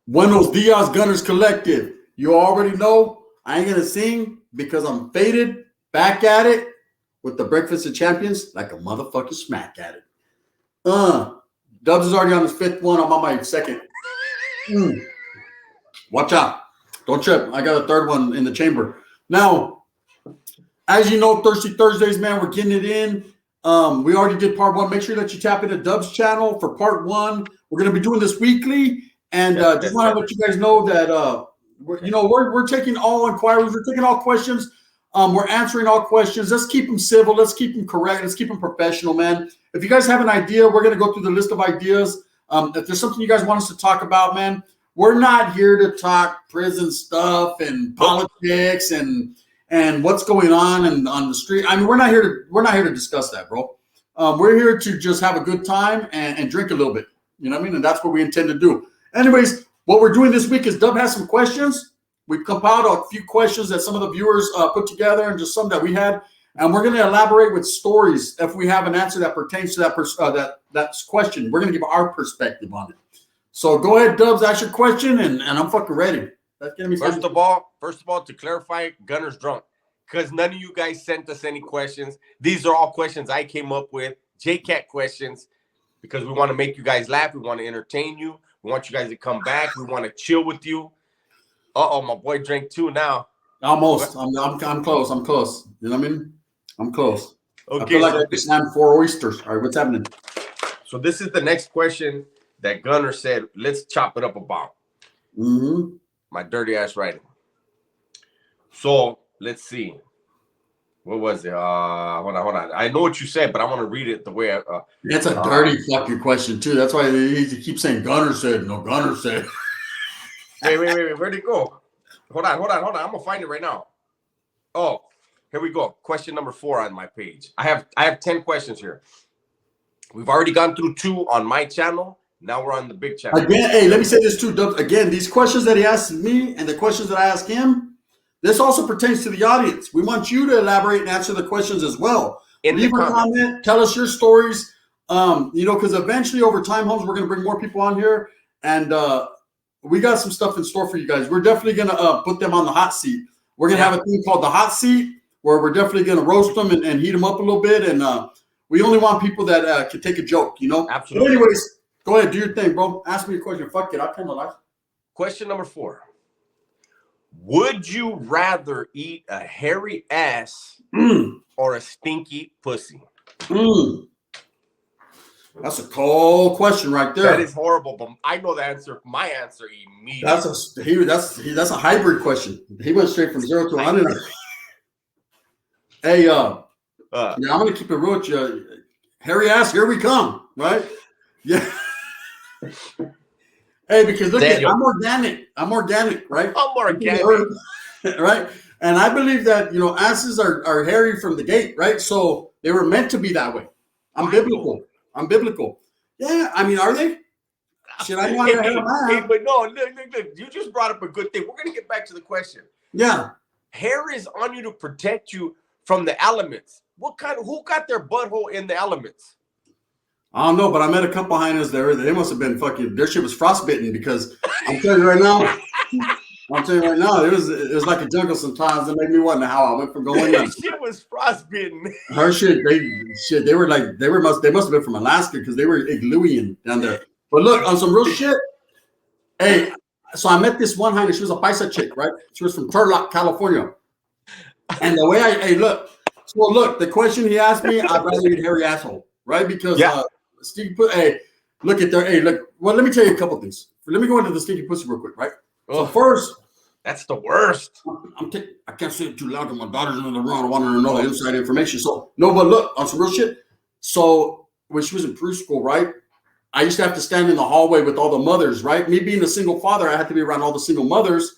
Buenos Dias Gunners Collective. You already know I ain't gonna sing because I'm faded. Back at it with the Breakfast of Champions like a motherfucking smack at it. Dubs is already on his fifth one. I'm on my second. Watch out. Don't trip. I got a third one in the chamber. Now, as you know, Thirsty Thursdays, man, we're getting it in. We already did part one. Make sure that you tap into Dub's channel for part one. We're going to be doing this weekly. And just want to let you guys know that, we're taking all inquiries. We're taking all questions. We're answering all questions. Let's keep them civil. Let's keep them correct. Let's keep them professional, man. If you guys have an idea, we're going to go through the list of ideas. If there's something you guys want us to talk about, man, we're not here to talk prison stuff and politics and what's going on and on the street. I mean, we're not here to discuss that, bro. We're here to just have a good time and drink a little bit. You know what I mean? And that's what we intend to do. Anyways, what we're doing this week is Dub has some questions. We've compiled a few questions that some of the viewers put together and just some that we had. And we're going to elaborate with stories if we have an answer that pertains to that question. We're going to give our perspective on it. So go ahead, Dubs, ask your question, and I'm fucking ready. That's gonna be First of all, to clarify, Gunner's drunk because none of you guys sent us any questions. These are all questions I came up with, JCat questions, because we want to make you guys laugh. We want to entertain you. We want you guys to come back. We want to chill with you. My boy drank two now. Almost. I'm close. I'm close. You know what I mean? I'm close. Okay. I feel like I slammed 4 oysters. All right, what's happening? So this is the next question that Gunner said, let's chop it up about. My dirty ass writing. So let's see. What was it? Hold on. I know what you said, but I want to read it the way That's a dirty fucking question, too. That's why he keeps saying Gunner said. No, Gunner said. Wait. Where'd it go? Hold on. I'm going to find it right now. Oh, here we go. Question number 4 on my page. I have 10 questions here. We've already gone through 2 on my channel. Now we're on the big channel. Again, hey, let me say this too, Dubs. Again, these questions that he asked me and the questions that I ask him, this also pertains to the audience. We want you to elaborate and answer the questions as well. Leave a comment. Tell us your stories. Because eventually over time, Holmes, we're going to bring more people on here. And we got some stuff in store for you guys. We're definitely going to put them on the hot seat. We're going to have a thing called the hot seat where we're definitely going to roast them and heat them up a little bit. And we only want people that can take a joke, Absolutely. But anyways, go ahead, do your thing, bro. Ask me a question. Fuck it, I'll tell my life. Question number 4. Would you rather eat a hairy ass or a stinky pussy? That's a cold question right there. That is horrible, but I know the answer. My answer immediately. That's a hybrid question. He went straight from 0 to 100. Hey, I'm gonna keep it real with you. Hairy ass, here we come, right? Yeah. Hey, because look, I'm organic, right? I'm organic, right? And I believe that asses are hairy from the gate, right? So they were meant to be that way. I'm biblical. Yeah, I mean, are they? Should I want to have but no, look, you just brought up a good thing. We're gonna get back to the question. Yeah, hair is on you to protect you from the elements. Who got their butthole in the elements? I don't know, but I met a couple hyenas there. They must have been fucking. Their shit was frostbitten because I'm telling you right now. It was like a jungle sometimes. It made me wonder how I went from going. Shit was frostbitten. Her shit, they must have been from Alaska because they were iglooing down there. But look, on some real shit. Hey, so I met this one hyena. She was a paisa chick, right? She was from Turlock, California. And the way look, the question he asked me, I'd rather eat hairy asshole, right? Because Stinky Pussy. Look at there. Hey, look. Well, let me tell you a couple things. Let me go into the Stinky Pussy real quick, right? So first, that's the worst. I can't say it too loud because my daughter's in the room. I want her to know the inside information. So no, but look on some real shit. So when she was in preschool, right? I used to have to stand in the hallway with all the mothers, right? Me being a single father, I had to be around all the single mothers.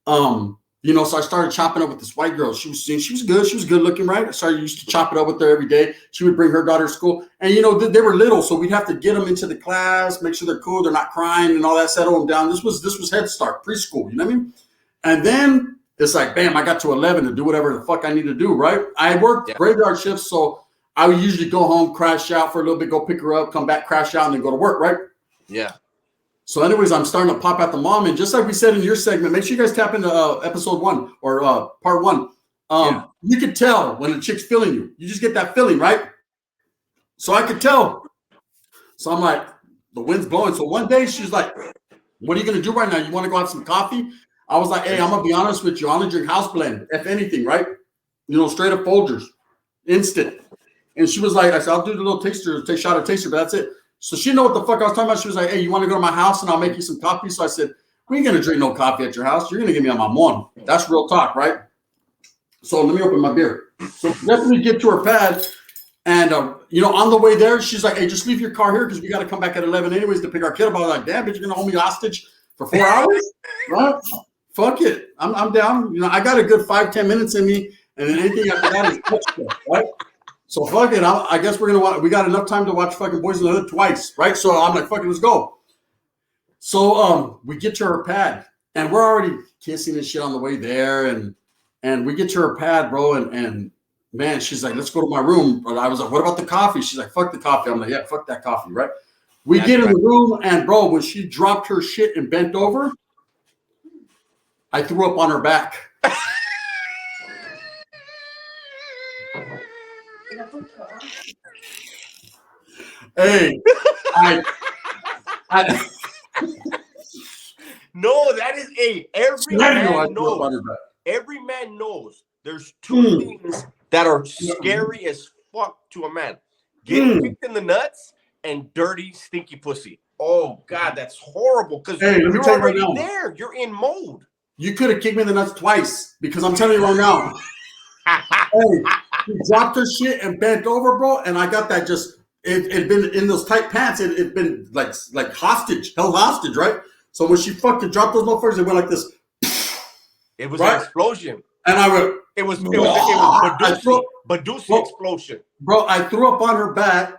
So I started chopping up with this white girl. She was good. She was good looking, right? I used to chop it up with her every day. She would bring her daughter to school. And, they were little, so we'd have to get them into the class, make sure they're cool, they're not crying and all that, settle them down. This was Head Start, preschool, you know what I mean? And then it's like, bam, I got to 11 to do whatever the fuck I need to do, right? I worked graveyard shifts, so I would usually go home, crash out for a little bit, go pick her up, come back, crash out, and then go to work, right? Yeah. So, anyways, I'm starting to pop at the mom, and just like we said in your segment, make sure you guys tap into episode 1 or part 1. You could tell when the chick's feeling you. You just get that feeling, right? So I could tell. So I'm like, the wind's blowing. So one day she's like, "What are you gonna do right now? You want to go have some coffee?" I was like, "Hey, I'm gonna be honest with you. I only drink house blend, if anything, right? Straight up Folgers, instant." And she was like, "I said, I'll do the little taster, take shot of taster, but that's it." So she didn't know what the fuck I was talking about. She was like, "Hey, you want to go to my house and I'll make you some coffee?" So I said, "We ain't gonna drink no coffee at your house. You're gonna give me on my morning." That's real talk, right? So let me open my beer. So definitely get to her pad. And, on the way there, she's like, "Hey, just leave your car here because we got to come back at 11 anyways to pick our kid up." I was like, "Damn, bitch, you're going to hold me hostage for 4 hours?" Right? Fuck it. I'm down. I got a good 5-10 minutes in me. And then anything after that is extra, right? So fuck it. I guess we got enough time to watch fucking Boys in the Hood twice, right? So I'm like, fuck it, let's go. So we get to her pad and we're already kissing and shit on the way there. And we get to her pad, bro. And man, she's like, "Let's go to my room." But I was like, "What about the coffee?" She's like, "Fuck the coffee." I'm like, "Yeah, fuck that coffee," right? We get in the room and bro, when she dropped her shit and bent over, I threw up on her back. Hey, No, that is every man knows there's two things that are scary as fuck to a man: getting kicked in the nuts and dirty, stinky pussy. Oh God, that's horrible. Because you're already there. You're in mode. You could have kicked me in the nuts twice because I'm telling you right now. Hey, she dropped her shit and bent over, bro, and I got that just. It been in those tight pants. It been like held hostage, right? So when she fucking dropped those motherfuckers, it went like this. It was an explosion, and I went. It was Badusi explosion, bro. I threw up on her back.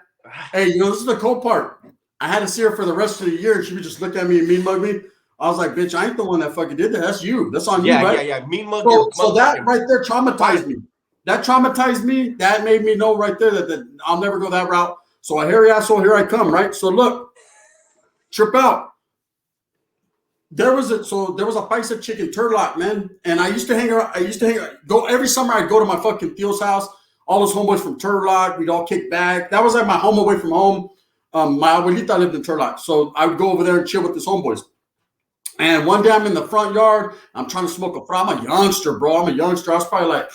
Hey, this is the cool part. I had to see her for the rest of the year, and she would just look at me and mean mug me. I was like, "Bitch, I ain't the one that fucking did that. That's you. That's on you, right?" Yeah. Mean mug. So that right there traumatized me. That made me know right there that I'll never go that route. So a hairy asshole, here I come, right? So look, trip out. There was a paisa chicken turlock, man. And I used to hang around. Go every summer. I'd go to my fucking Theo's house. All those homeboys from Turlock, we'd all kick back. That was like my home away from home. My abuelita lived in Turlock. So I would go over there and chill with his homeboys. And one day I'm in the front yard. I'm trying to smoke a fry. I'm a youngster, bro. I'm a youngster. I was probably like,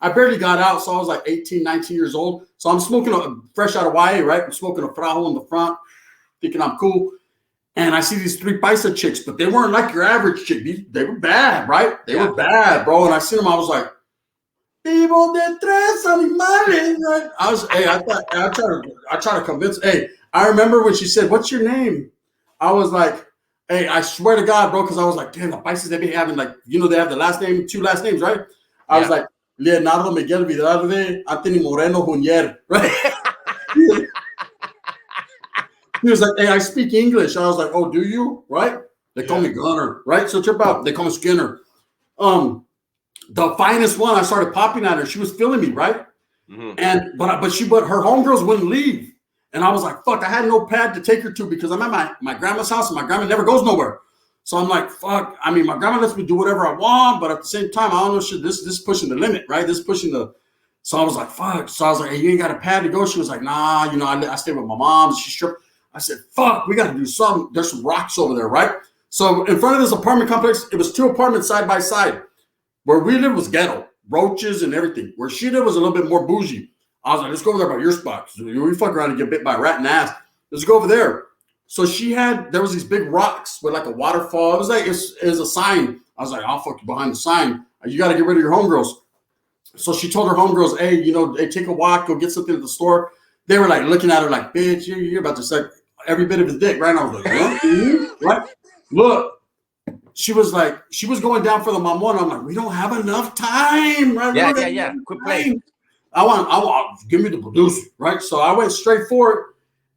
I barely got out, so I was like 18, 19 years old. So I'm smoking fresh out of YA, right? I'm smoking a frajo in the front, thinking I'm cool. And I see these 3 paisa chicks, but they weren't like your average chick. They were bad, right? They were bad, bro. And I seen them, I was like, "Vivo de tres animales." Right? I try to convince. Hey, I remember when she said, "What's your name?" I was like, "Hey, I swear to God, bro," because I was like, "Damn, the paisas, they be having they have the last name, 2 last names, right?" I was like, "Leonardo Miguel Vidal, Anthony Moreno Junier," right? He was like, "Hey, I speak English." I was like, "Oh, do you?" Right? They call me Gunner, right? So trip out. They call me Skinner. The finest one, I started popping at her. She was feeling me, right? Mm-hmm. But her homegirls wouldn't leave. And I was like, fuck, I had no pad to take her to because I'm at my grandma's house and my grandma never goes nowhere. So I'm like, fuck. I mean, my grandma lets me do whatever I want, but at the same time, I don't know shit. This is pushing the limit, right? This is pushing the. So I was like, fuck. So I was like, "Hey, you ain't got a pad to go?" She was like, "Nah, I stay with my mom." She stripped. I said, "Fuck, we got to do something." There's some rocks over there, right? So in front of this apartment complex, it was 2 apartments side by side. Where we lived was ghetto, roaches and everything. Where she lived was a little bit more bougie. I was like, "Let's go over there by your spot. So we fuck around and get bit by a rat in the ass. Let's go over there." So there was these big rocks with like a waterfall. It was a sign. I was like, "I'll fuck you behind the sign. You got to get rid of your homegirls." So she told her homegirls, "Hey, hey, take a walk, go get something at the store." They were like looking at her like, "Bitch, you're about to suck every bit of his dick," right? And I was like, "Huh? Right? Look." She was going down for the mamon. I'm like, "We don't have enough time, right? Yeah. Quit playing. I want, give me the producer, right?" So I went straight for it.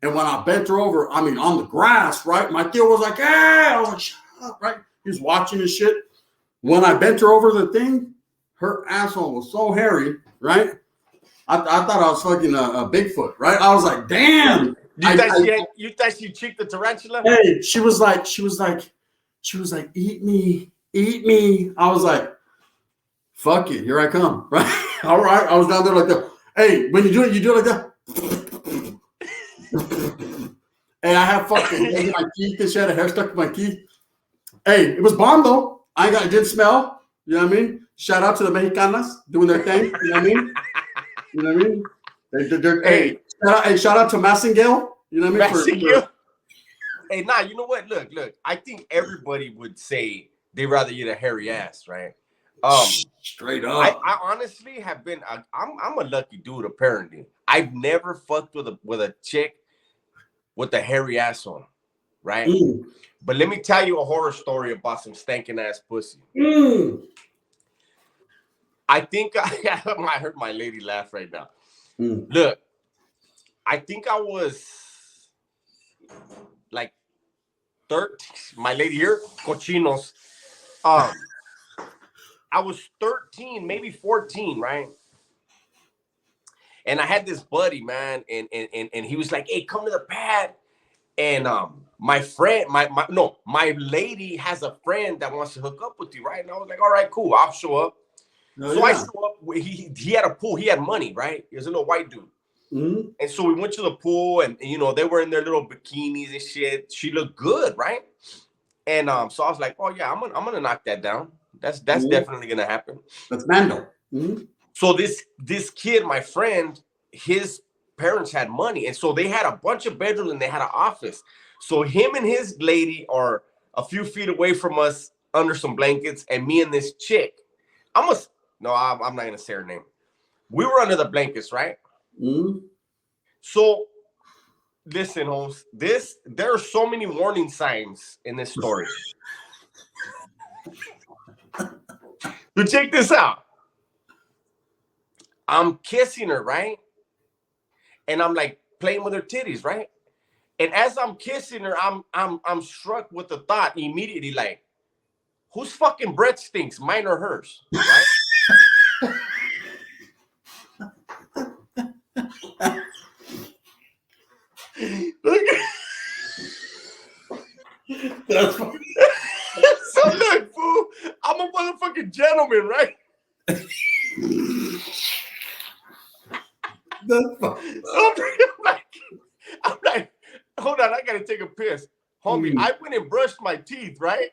And when I bent her over, I mean, on the grass, right? My Theo was like, "Hey," I was like, "Shut up," right? He was watching and shit. When I bent her over the thing, her asshole was so hairy, right? I thought I was fucking a Bigfoot, right? I was like, "Damn." You thought she cheeked the tarantula? Hey, she was like, eat me. I was like, fuck it, here I come. Right? All right. I was down there like that. Hey, when you do it like that. Hey, I have fucking in my teeth and shit. I had a hair stuck in my teeth. Hey, it was bomb though. It didn't smell. You know what I mean? Shout out to the Mexicanas doing their thing. You know what I mean? You know what I mean? Hey, shout out to Massengale. You know what I mean? Hey, nah, you know what? Look. I think everybody would say they'd rather eat a hairy ass, right? Straight up. I honestly have been. I'm a lucky dude. Apparently, I've never fucked with a chick with a hairy ass on, right? But let me tell you a horror story about some stinking ass pussy. I think I heard my lady laugh right now. Look, I think I was like 13. My lady here, cochinos. I was 13, maybe 14, right? And I had this buddy, man, and he was like, "Hey, come to the pad." And my lady has a friend that wants to hook up with you, right? And I was like, "All right, cool, I'll show up." I show up. He had a pool. He had money, right? He was a little white dude. And so we went to the pool, and they were in their little bikinis and shit. She looked good, right? And so I was like, "Oh yeah, I'm gonna knock that down. That's definitely gonna happen." That's Mando. So this kid, my friend, his parents had money, and so they had a bunch of bedrooms and they had an office. So him and his lady are a few feet away from us under some blankets, and me and this chick. I'm not gonna say her name. We were under the blankets, right? So listen, Holmes, there are so many warning signs in this story. But check this out. I'm kissing her, right? And I'm like playing with her titties, right? And as I'm kissing her, I'm struck with the thought immediately, like, whose fucking breath stinks, mine or hers, right? That's funny. So look, fool, I'm a motherfucking gentleman, right? That's funny. So I'm like, hold on, I gotta take a piss. Homie, I went and brushed my teeth, right?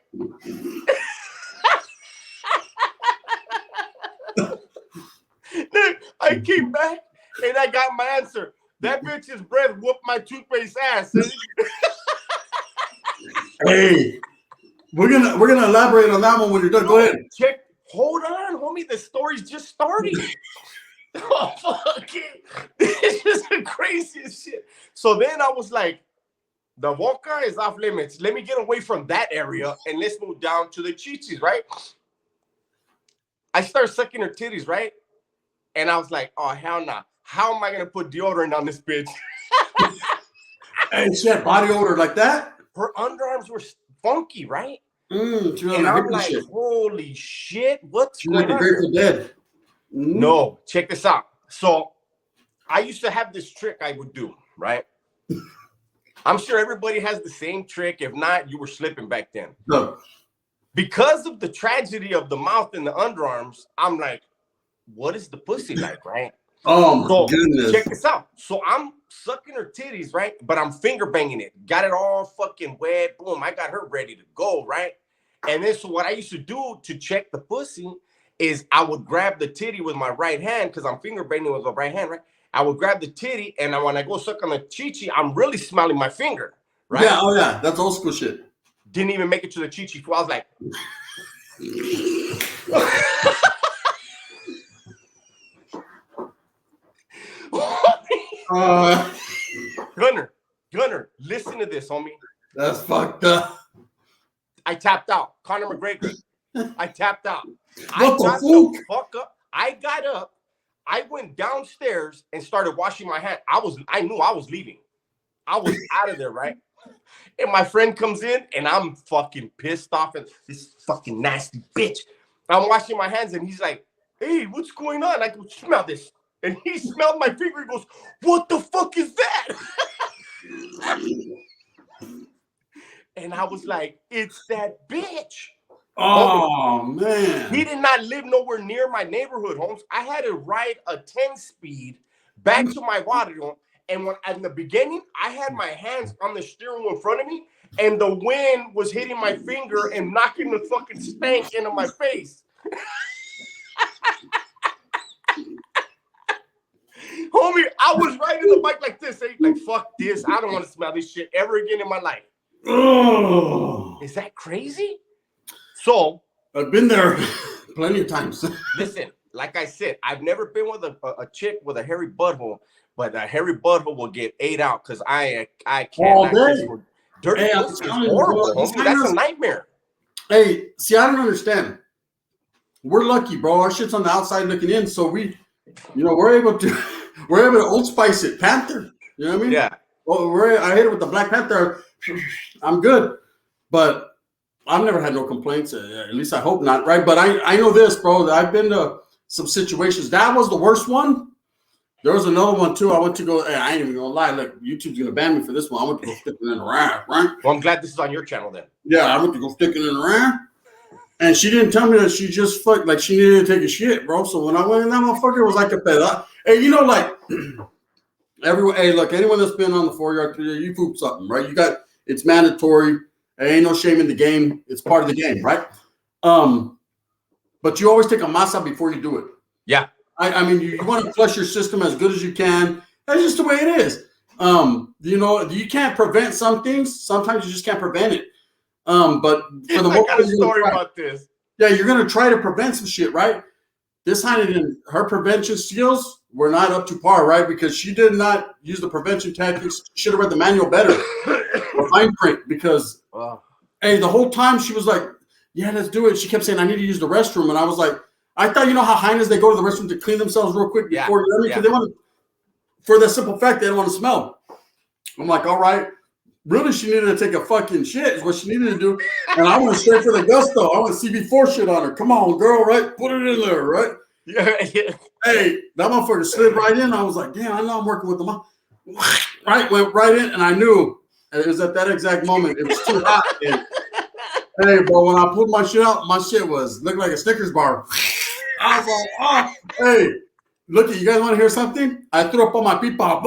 I came back and I got my answer. That bitch's breath whooped my toothpaste ass. Hey, we're gonna elaborate on that one when you're done. Go ahead. Hold on, homie. The story's just starting. Oh, fuck it. This is the craziest shit. So then I was like, the vodka is off limits. Let me get away from that area and let's move down to the chichis, right? I start sucking her titties, right? And I was like, oh, hell nah. How am I going to put deodorant on this bitch? Hey, she had body odor like that? Her underarms were funky, right? And I'm like, holy shit, what's going on? Grateful Dead. No, check this out. So I used to have this trick I would do, right? I'm sure everybody has the same trick. If not, you were slipping back then. No. Because of the tragedy of the mouth and the underarms, I'm like, what is the pussy like, right? Oh, my goodness. Check this out. So I'm sucking her titties, right? But I'm finger banging it. Got it all fucking wet. Boom, I got her ready to go, right? And then so what I used to do to check the pussy is I would grab the titty with my right hand because I'm finger banging with my right hand, right? I would grab the titty, and when I go suck on the chichi, I'm really smelling my finger, right? Yeah, oh yeah, that's old school shit. Didn't even make it to the chichi. I was like, Gunner, listen to this, homie. That's fucked up. I tapped out. Conor McGregor. I tapped out. What the fuck? Fuck up. I got up. I went downstairs and started washing my hands. I knew I was leaving. I was out of there, right? And my friend comes in and I'm fucking pissed off at this fucking nasty bitch. I'm washing my hands and he's like, hey, what's going on? I go, smell this. And he smelled my finger. He goes, what the fuck is that? And I was like, it's that bitch. Oh, Homie, man. he did not live nowhere near my neighborhood, Holmes. I had to ride a 10-speed back to my water room. And when in the beginning, I had my hands on the steering wheel in front of me, and the wind was hitting my finger and knocking the fucking stank into my face. Homie, I was riding the bike like this, like, fuck this. I don't want to smell this shit ever again in my life. Oh. Is that crazy? So I've been there plenty of times. Listen, like I said, I've never been with a chick with a hairy butthole, but a hairy butthole will get ate out because I cannot kiss for dirty pussy. It's horrible, homie. That's a nightmare. Hey, see, I don't understand. We're lucky, bro. Our shit's on the outside looking in, so we're able to Old Spice it, Panther. You know what I mean? Yeah. Well, I hit it with the Black Panther. I'm good, but I've never had no complaints. At least I hope not, right? But I know this, bro. That I've been to some situations. That was the worst one. There was another one too. I went to go. I ain't even gonna lie. Look, YouTube's gonna ban me for this one. I went to go stick it in the rack, right? Well, I'm glad this is on your channel then. Yeah, I went to go stick it in the rack, and she didn't tell me that she just fucked, like she needed to take a shit, bro. So when I went in, that motherfucker, it was like a pet. Hey, like everyone. Hey, look, anyone that's been on the 4-yard, you poop something, right? It's mandatory. There ain't no shame in the game. It's part of the game, right? But you always take a masa before you do it. Yeah. I mean, you want to flush your system as good as you can. That's just the way it is. You can't prevent some things. Sometimes you just can't prevent it. But for the I got a story about this. Yeah, you're going to try to prevent some shit, right? This Heineken, her prevention skills were not up to par, right? Because she did not use the prevention tactics. She should have read the manual better. Or fine print, because hey, the whole time she was like, yeah, let's do it. She kept saying, I need to use the restroom. And I was like, I thought, how Heinz, they go to the restroom to clean themselves real quick before because they want to, for the simple fact they don't want to smell. I'm like, all right. Really, she needed to take a fucking shit is what she needed to do. And I went straight for the gusto. I went CB4 shit on her. Come on, girl, right? Put it in there, right? Yeah. Hey, that motherfucker slid right in. I was like, damn, I know I'm working with the mom. Right, went right in, and I knew. And it was at that exact moment. It was too hot. And, hey, bro, when I pulled my shit out, my shit looked like a Snickers bar. I was like, hey, look, you guys want to hear something? I threw up on my peepaw.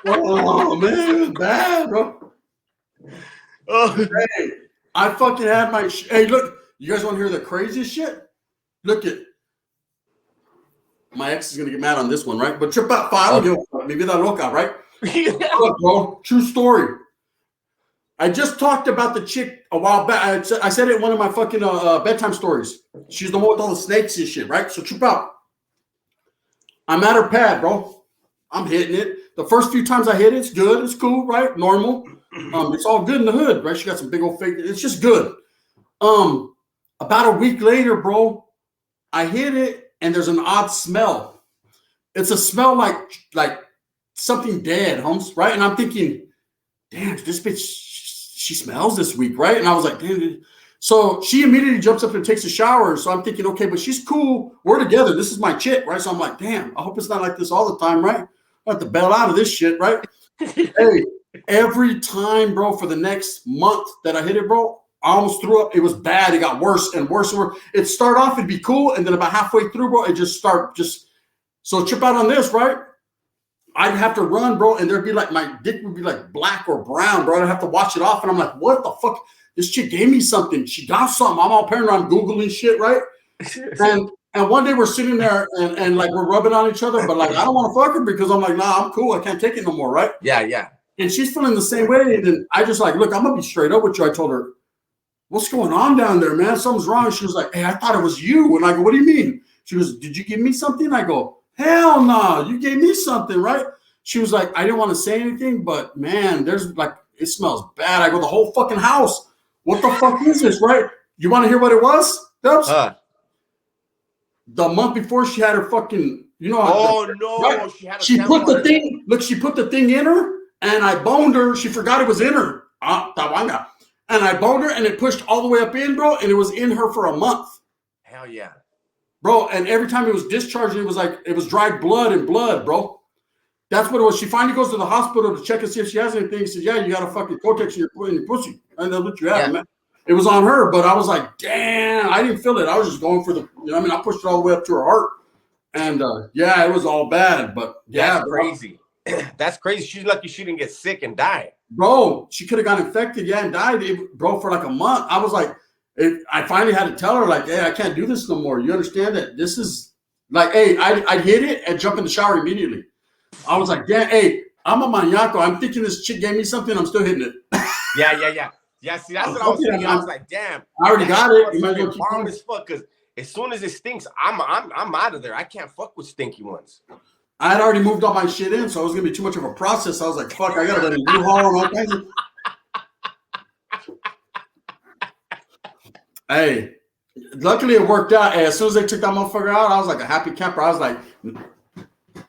Oh, man, bad, bro. Oh, hey, I fucking had my hey, look, you guys want to hear the craziest shit? Look at my ex is gonna get mad on this one, right? But trip out file, mi vida loca, right? Look, bro, true story. I just talked about the chick a while back. I said it in one of my fucking bedtime stories. She's the one with all the snakes and shit, right? So trip out. I'm at her pad, bro. I'm hitting it. The first few times I hit it, it's good. It's cool, right? Normal. It's all good in the hood, right? She got some big old fake. It's just good. About a week later, bro, I hit it and there's an odd smell. It's a smell like something dead, Holmes, right? And I'm thinking, damn, this bitch, she smells this week, right? And I was like, damn. So she immediately jumps up and takes a shower. So I'm thinking, okay, but she's cool. We're together. This is my chick, right? So I'm like, damn, I hope it's not like this all the time, right? I have to bail out of this shit, right? Hey, every time, bro, for the next month that I hit it, bro, I almost threw up. It was bad. It got worse and worse and worse. It started off, it'd be cool. And then about halfway through, bro, it just so trip out on this, right? I'd have to run, bro. And there'd be like, my dick would be like black or brown, bro. I'd have to wash it off. And I'm like, what the fuck? This chick gave me something. She got something. I'm all paranoid. I'm Googling shit, right? And one day we're sitting there and like we're rubbing on each other, but like I don't want to fuck her because I'm like, nah, I'm cool. I can't take it no more, right? Yeah. And she's feeling the same way. And then I just like, look, I'm gonna be straight up with you. I told her, what's going on down there, man? Something's wrong. She was like, hey, I thought it was you. And I go, what do you mean? She goes, did you give me something? I go, hell no, you gave me something, right? She was like, I didn't want to say anything, but man, there's like, it smells bad. I go, the whole fucking house. What the fuck is this, right? You want to hear what it was, Dubs? The month before she had her fucking, right? She put the thing, look, she put the thing in her and I boned her. She forgot it was in her. Tawanga. And I boned her and it pushed all the way up in, bro. And it was in her for a month. Hell yeah. bro. And every time it was discharging, it was like it was dried blood and blood, bro. That's what it was. She finally goes to the hospital to check and see if she has anything. She says, "Yeah, you got a fucking Cortex in your pussy." And that's what you have, man. It was on her, but I was like, "Damn!" I didn't feel it. I was just going for the, I pushed it all the way up to her heart, and yeah, it was all bad. But yeah, that's crazy. That's crazy. She's lucky she didn't get sick and die. Bro, she could have got infected, and died, bro, for like a month. I was like, I finally had to tell her, like, hey, I can't do this no more. You understand that this is like, hey, I'd hit it and jump in the shower immediately. I was like, damn, hey, I'm a maniaco. I'm thinking this chick gave me something. I'm still hitting it. Yeah. See, that's what I was thinking. I was like, damn, I already got it. You might as well keep as fuck, because as soon as it stinks, I'm out of there. I can't fuck with stinky ones. I had already moved all my shit in, so it was gonna be too much of a process. I was like, fuck, I gotta run a U-Haul and all kinds of. Hey, luckily it worked out. Hey, as soon as they took that motherfucker out, I was like a happy camper. I was like,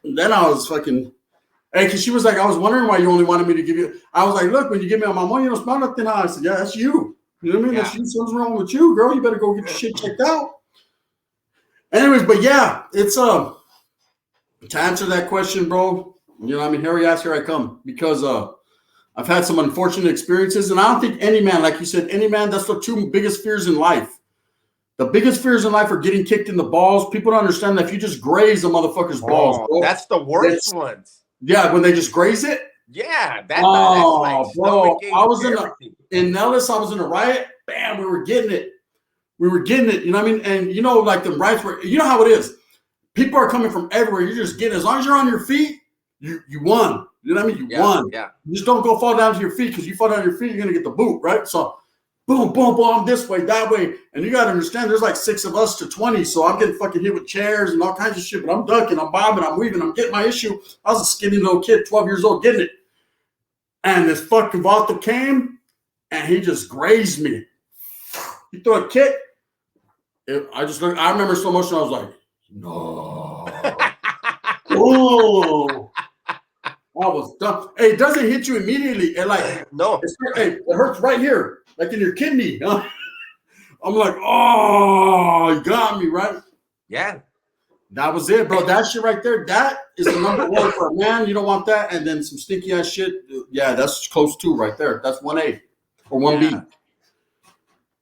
then I was fucking. Hey, because she was like, I was wondering why you only wanted me to give you. I was like, look, when you give me my money, you don't smell nothing. I said, yeah, that's you. You know what I mean? Yeah. That's you. Something's wrong with you, girl. You better go get your shit checked out. Anyways, but yeah, it's to answer that question, bro. You know what I mean? Here we ask, here I come, because I've had some unfortunate experiences, and I don't think any man, like you said, any man, that's the two biggest fears in life. The biggest fears in life are getting kicked in the balls. People don't understand that if you just graze a motherfucker's balls, bro, that's the worst ones. Yeah, when they just graze it. Yeah, that's like bro. I was in Nellis. I was in a riot. Bam, we were getting it. You know what I mean? And you know, like the riots were. You know how it is. People are coming from everywhere. You're just getting. As long as you're on your feet, you won. You know what I mean? You won. Yeah. You just don't go fall down to your feet, because you fall down to your feet, you're gonna get the boot, right? So, boom, boom, boom, this way, that way, and you gotta understand. There's like 6 of us to 20, so I'm getting fucking hit with chairs and all kinds of shit. But I'm ducking, I'm bobbing, I'm weaving, I'm getting my issue. I was a skinny little kid, 12 years old, getting it. And this fucking Vato came, and he just grazed me. He threw a kick. I remember slow motion. I was like, no. Oh. I was done. Hey, it doesn't hit you immediately. It like no. It hurts right here, like in your kidney. I'm like, oh, you got me, right? Yeah. That was it, bro. That shit right there, that is the number one for a man. You don't want that. And then some stinky ass shit. Yeah, that's close to right there. That's 1A or 1B. Yeah.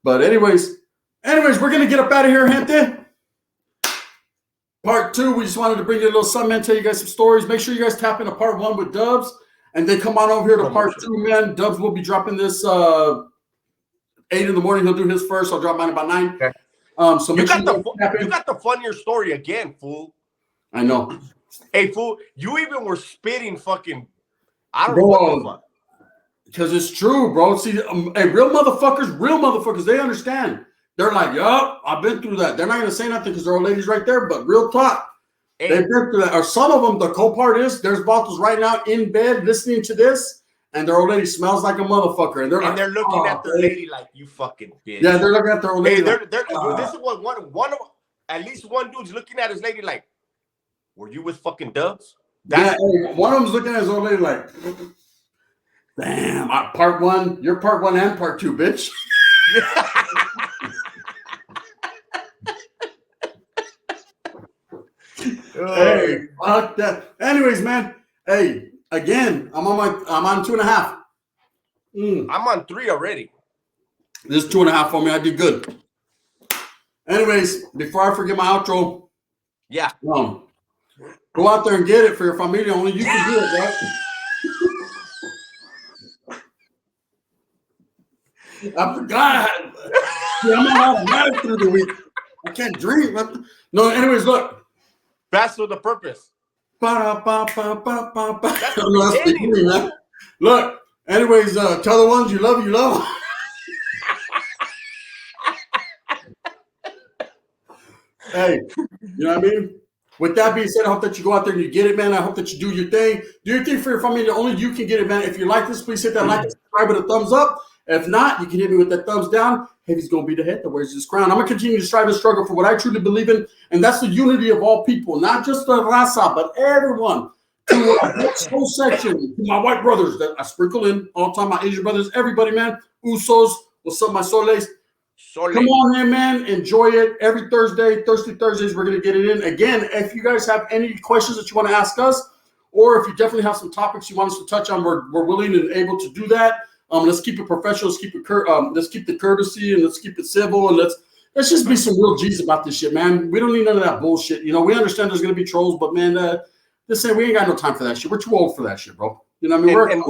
But anyways, we're going to get up out of here, gente. Part 2, we just wanted to bring you a little something and tell you guys some stories. Make sure you guys tap into part 1 with Dubs, and then come on over here to part 2, man. Dubs will be dropping this 8 in the morning. He'll do his first. I'll drop mine about 9. Okay. So make sure you got the funnier story again, fool. I know. Hey, fool, you even were spitting fucking. I don't know what the fuck. Because it's true, bro. See, hey, real motherfuckers, they understand. They're like, yup, I've been through that. They're not going to say nothing because they're old ladies right there, but real talk. Hey. They've been through that. Or some of them, the cool part is there's bottles right now in bed listening to this, and their old lady smells like a motherfucker. And they're looking at their lady like, you fucking bitch. Yeah, they're looking at their old lady. Hey, this is what one of at least one dude's looking at his lady like, were you with fucking Dubs? Yeah, hey, one of them's looking at his old lady like, damn, part 1, you're part 1 and part 2, bitch. Hey, fuck that. Anyways, man. Hey, again, I'm on 2.5. I'm on 3 already. This is 2.5 for me. I did good. Anyways, before I forget my outro, yeah, go out there and get it for your familia. Only you can do it, right? I forgot. See, I'm not automatic through the week. I can't drink. No, anyways, look. That's for the purpose. That's beginning, man. Look, anyways, tell the ones you love, Hey, you know what I mean? With that being said, I hope that you go out there and you get it, man. I hope that you do your thing. Do your thing for your family. Only you can get it, man. If you like this, please hit that like and subscribe with a thumbs up. If not, you can hit me with that thumbs down. Heavy's going to be the head that wears his crown. I'm going to continue to strive and struggle for what I truly believe in, and that's the unity of all people, not just the raza, but everyone. To this whole section, to my white brothers that I sprinkle in all the time, my Asian brothers, everybody, man. Usos, what's up, my soles? Sole. Come on in, man. Enjoy it. Every Thirsty Thursdays, we're going to get it in. Again, if you guys have any questions that you want to ask us, or if you definitely have some topics you want us to touch on, we're willing and able to do that. Let's keep it professional. Let's keep the courtesy, and let's keep it civil, and let's just be some real G's about this shit, man. We don't need none of that bullshit. You know, we understand there's going to be trolls, but man, we ain't got no time for that shit. We're too old for that shit, bro. You know what I mean?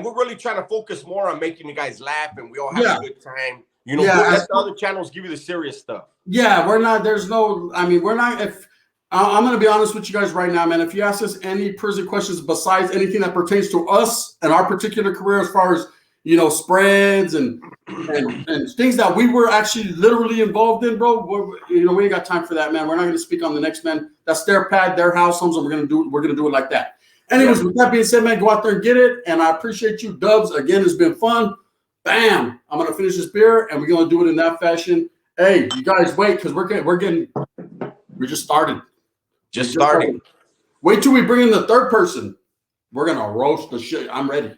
We're really trying to focus more on making you guys laugh, and we all have a good time. You know, let the other channels give you the serious stuff. Yeah, we're not. There's no. I mean, we're not. If I'm going to be honest with you guys right now, man. If you ask us any prison questions besides anything that pertains to us and our particular career, as far as spreads and things that we were actually literally involved in, bro, we ain't got time for that, man. We're not going to speak on the next man. That's their pad, their house homes, and we're going to do it like that. Anyways, with that being said, man, go out there and get it. And I appreciate you, Dubs. Again, it's been fun. Bam! I'm gonna finish this beer, and we're gonna do it in that fashion. Hey, you guys, wait, because we just started. Just starting. Wait till we bring in the third person. We're gonna roast the shit. I'm ready.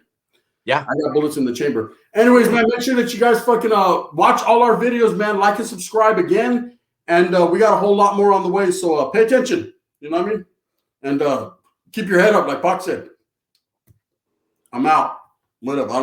Yeah, I got bullets in the chamber. Anyways, man, make sure that you guys fucking watch all our videos, man. Like and subscribe again, and we got a whole lot more on the way. So pay attention. You know what I mean? And keep your head up, like Pac said. I'm out. Lit up.